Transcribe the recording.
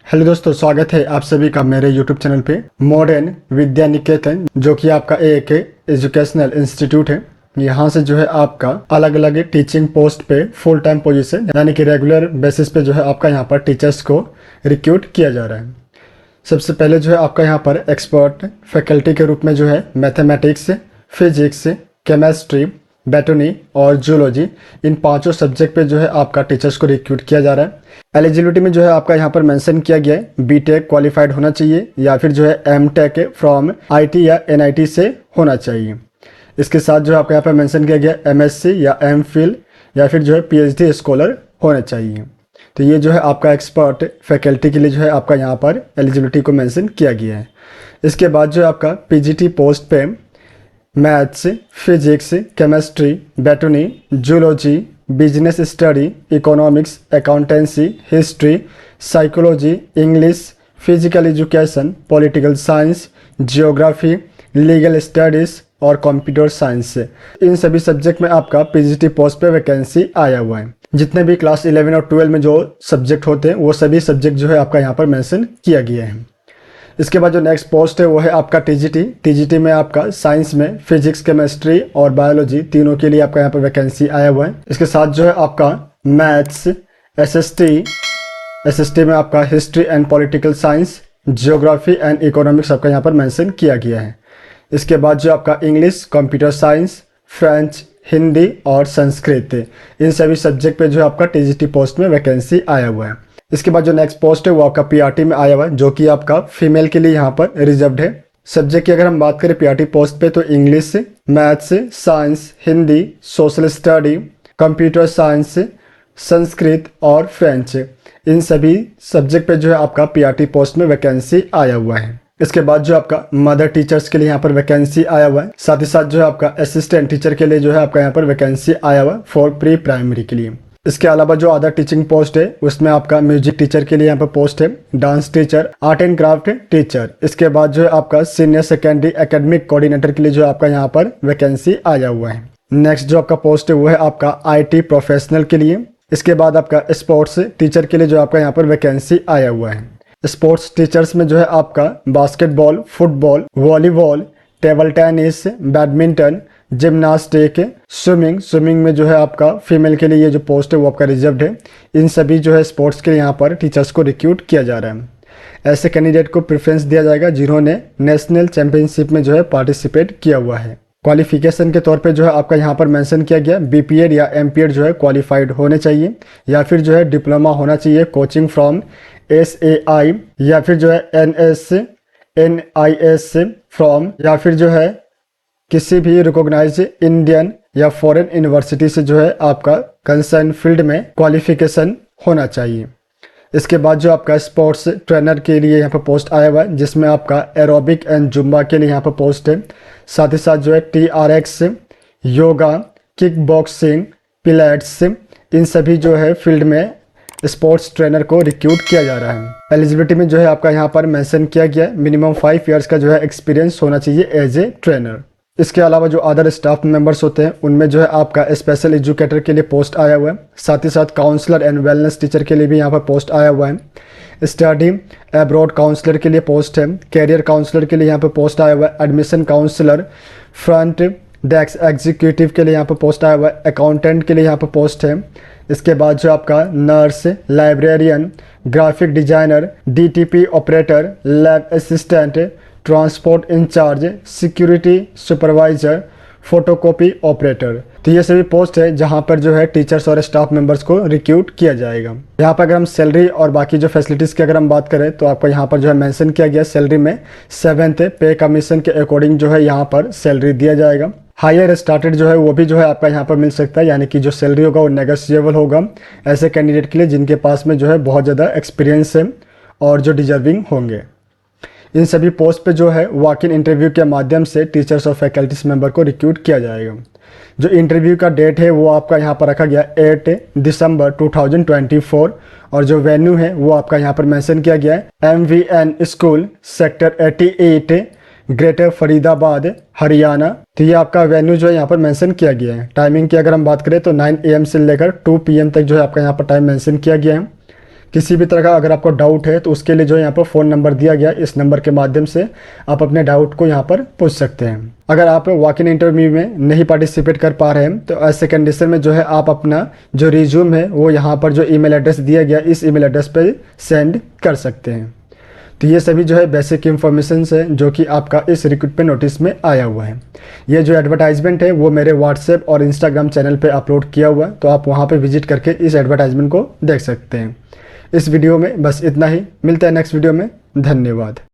Hello दोस्तों, स्वागत है आप सभी का मेरे यूट्यूब चैनल पे मॉडर्न विद्या निकेतन, जो कि आपका एक एजुकेशनल इंस्टीट्यूट है। यहाँ से जो है आपका अलग अलग टीचिंग पोस्ट पे फुल टाइम पोजीशन यानी कि रेगुलर बेसिस पे जो है आपका यहाँ पर टीचर्स को रिक्रूट किया जा रहा है। सबसे पहले जो है आपका यहाँ पर एक्सपर्ट फैकल्टी के रूप में जो है मैथमेटिक्स, फिजिक्स, केमिस्ट्री, बॉटनी और जूलॉजी, इन पांचों सब्जेक्ट पे जो है आपका टीचर्स को रिक्रूट किया जा रहा है। एलिजिबिलिटी में जो है आपका यहाँ पर मेंशन किया गया है बीटेक क्वालिफाइड होना चाहिए या फिर जो है एमटेक फ्रॉम आईटी या एनआईटी से होना चाहिए। इसके साथ जो है आपका यहाँ पर मेंशन किया गया एमएससी या एमफिल या फिर जो है पीएचडी स्कॉलर होना चाहिए। तो ये जो है आपका एक्सपर्ट फैकल्टी के लिए जो है आपका यहाँ पर एलिजिबिलिटी को मेंशन किया गया है। इसके बाद जो है आपका पीजीटी पोस्ट पे maths, physics, chemistry, botany, zoology, business study, economics, accountancy, history, psychology, English, physical education, political science, geography, legal studies और कंप्यूटर साइंस, इन सभी सब्जेक्ट में आपका पीजीटी पोस्ट पे वैकेंसी आया हुआ है। जितने भी क्लास 11 और 12 में जो सब्जेक्ट होते हैं वो सभी सब्जेक्ट जो है आपका यहाँ पर मेंशन किया गया है। इसके बाद जो नेक्स्ट पोस्ट है वो है आपका टीजीटी में आपका साइंस में फिजिक्स, केमिस्ट्री और बायोलॉजी तीनों के लिए आपका यहाँ पर वैकेंसी आया हुआ है। इसके साथ जो है आपका मैथ्स, एसएसटी में आपका history and political science, geography and economics आपका यहाँ पर मेंशन किया गया है। इसके बाद जो आपका English, computer science, French, Hindi और संस्कृत, इन सभी सब्जेक्ट पे जो है आपका टीजीटी पोस्ट में वैकेंसी आया हुआ है। इसके बाद जो नेक्स्ट पोस्ट है वो आपका पीआरटी में आया हुआ है, जो कि आपका फीमेल के लिए यहाँ पर रिजर्व्ड है। सब्जेक्ट की अगर हम बात करें पीआरटी पोस्ट पे तो English, maths, science, Hindi, social study, computer science, Sanskrit और फ्रेंच, इन सभी सब्जेक्ट पे जो है आपका पीआरटी पोस्ट में वैकेंसी आया हुआ है। इसके बाद जो आपका मदर टीचर्स के लिए यहाँ पर वैकेंसी आया हुआ है। साथ ही साथ जो है आपका असिस्टेंट टीचर के लिए जो है आपका यहाँ पर वैकेंसी आया हुआ है फॉर प्री प्राइमरी के लिए। इसके अलावा जो अदर टीचिंग पोस्ट है उसमें आपका म्यूजिक टीचर के लिए यहाँ पर पोस्ट है, dance teacher, art and craft teacher. इसके बाद जो है आपका सीनियर सेकेंडरी एकेडमिक कोऑर्डिनेटर के लिए जो आपका यहाँ पर वैकेंसी आया हुआ है। नेक्स्ट जो आपका पोस्ट है वो है आपका आईटी प्रोफेशनल के लिए। इसके बाद आपका स्पोर्ट्स टीचर के लिए जो आपका यहाँ पर वैकेंसी आया हुआ है। स्पोर्ट्स टीचर्स में जो है आपका basketball, football, volleyball, table tennis, badminton, gymnastic, swimming में जो है आपका फीमेल के लिए ये जो पोस्ट है वो आपका रिजर्व्ड है। इन सभी जो है स्पोर्ट्स के लिए यहाँ पर टीचर्स को रिक्रूट किया जा रहा है। ऐसे कैंडिडेट को प्रेफरेंस दिया जाएगा जिन्होंने नेशनल चैंपियनशिप में जो है पार्टिसिपेट किया हुआ है। क्वालिफिकेशन के तौर पे जो है आपका यहाँ पर मेंशन किया गया बीपीएड या एमपीएड जो है क्वालिफाइड होने चाहिए या फिर जो है डिप्लोमा होना चाहिए कोचिंग फ्रॉम एसएआई या फिर जो है एनआईएस फ्रॉम या फिर जो है किसी भी रिकॉग्नाइज इंडियन या फॉरेन यूनिवर्सिटी से जो है आपका कंसर्न फील्ड में क्वालिफिकेशन होना चाहिए। इसके बाद जो आपका स्पोर्ट्स ट्रेनर के लिए यहाँ पर पोस्ट आया हुआ है जिसमें आपका एरोबिक एंड जुम्बा के लिए यहाँ पर पोस्ट है। साथ ही साथ जो है TRX, yoga, kick boxing, Pilates, इन सभी जो है फील्ड में स्पोर्ट्स ट्रेनर को रिक्रूट किया जा रहा है। एलिजिबिलिटी में जो है आपका यहाँ पर मेंशन किया गया मिनिमम 5 इयर्स का जो है एक्सपीरियंस होना चाहिए एज ए ट्रेनर। इसके अलावा जो अदर स्टाफ मेंबर्स होते हैं उनमें जो है आपका स्पेशल एजुकेटर के लिए पोस्ट आया हुआ है। साथ ही साथ काउंसलर एंड वेलनेस टीचर के लिए भी यहाँ पर पोस्ट आया हुआ है। स्टडी एब्रॉड काउंसलर के लिए पोस्ट है। कैरियर काउंसलर के लिए यहाँ पर पोस्ट आया हुआ है। Admission counsellor, front desk executive के लिए यहाँ पर पोस्ट आया हुआ है। अकाउंटेंट के लिए यहाँ पर पोस्ट है। इसके बाद जो आपका nurse, librarian, graphic designer, DTP operator, lab assistant, transport incharge, security supervisor, photocopy operator, तो ये सभी पोस्ट है जहां पर जो है टीचर्स और स्टाफ मेंबर्स को रिक्रूट किया जाएगा। यहाँ पर अगर हम सैलरी और बाकी जो फैसिलिटीज़ की अगर हम बात करें तो आपको यहाँ पर जो है मेंशन किया गया सैलरी में 7th पे कमीशन के अकॉर्डिंग जो है यहाँ पर सैलरी दिया जाएगा। हायर स्टार्टेड जो है वो भी जो है आपका यहाँ पर मिल सकता है, यानी कि जो सैलरी होगा वो नेगोशिएबल होगा ऐसे कैंडिडेट के लिए जिनके पास में जो है बहुत ज़्यादा एक्सपीरियंस है और जो डिजर्विंग होंगे। इन सभी पोस्ट पे जो है वॉक इन इंटरव्यू के माध्यम से टीचर्स और फैकल्टीज मेंबर को रिक्रूट किया जाएगा। जो इंटरव्यू का डेट है वो आपका यहाँ पर रखा गया 8 दिसंबर 2024 और जो वेन्यू है वो आपका यहाँ पर मेंशन किया गया है MVN school sector 88 greater Faridabad Haryana. तो ये आपका वेन्यू जो है यहाँ पर मेंशन किया गया है। टाइमिंग की अगर हम बात करें तो 9 AM से लेकर 2 PM तक जो है आपका यहाँ पर टाइम मेंशन किया गया है। किसी भी तरह का अगर आपको डाउट है तो उसके लिए जो यहाँ पर फ़ोन नंबर दिया गया, इस नंबर के माध्यम से आप अपने डाउट को यहाँ पर पूछ सकते हैं। अगर आप वॉक इन इंटरव्यू में नहीं पार्टिसिपेट कर पा रहे हैं तो ऐसे कंडीशन में जो है आप अपना जो रिज्यूम है वो यहाँ पर जो ईमेल एड्रेस दिया गया, इस ईमेल एड्रेस पर सेंड कर सकते हैं। तो ये सभी जो है बेसिक इन्फॉर्मेशन है जो कि आपका इस रिक्रूटमेंट नोटिस में आया हुआ है। ये जो एडवर्टाइजमेंट है वो मेरे व्हाट्सएप और इंस्टाग्राम चैनल पे अपलोड किया हुआ है, तो आप वहाँ पे विजिट करके इस एडवर्टाइजमेंट को देख सकते हैं। इस वीडियो में बस इतना ही, मिलता है नेक्स्ट वीडियो में। धन्यवाद।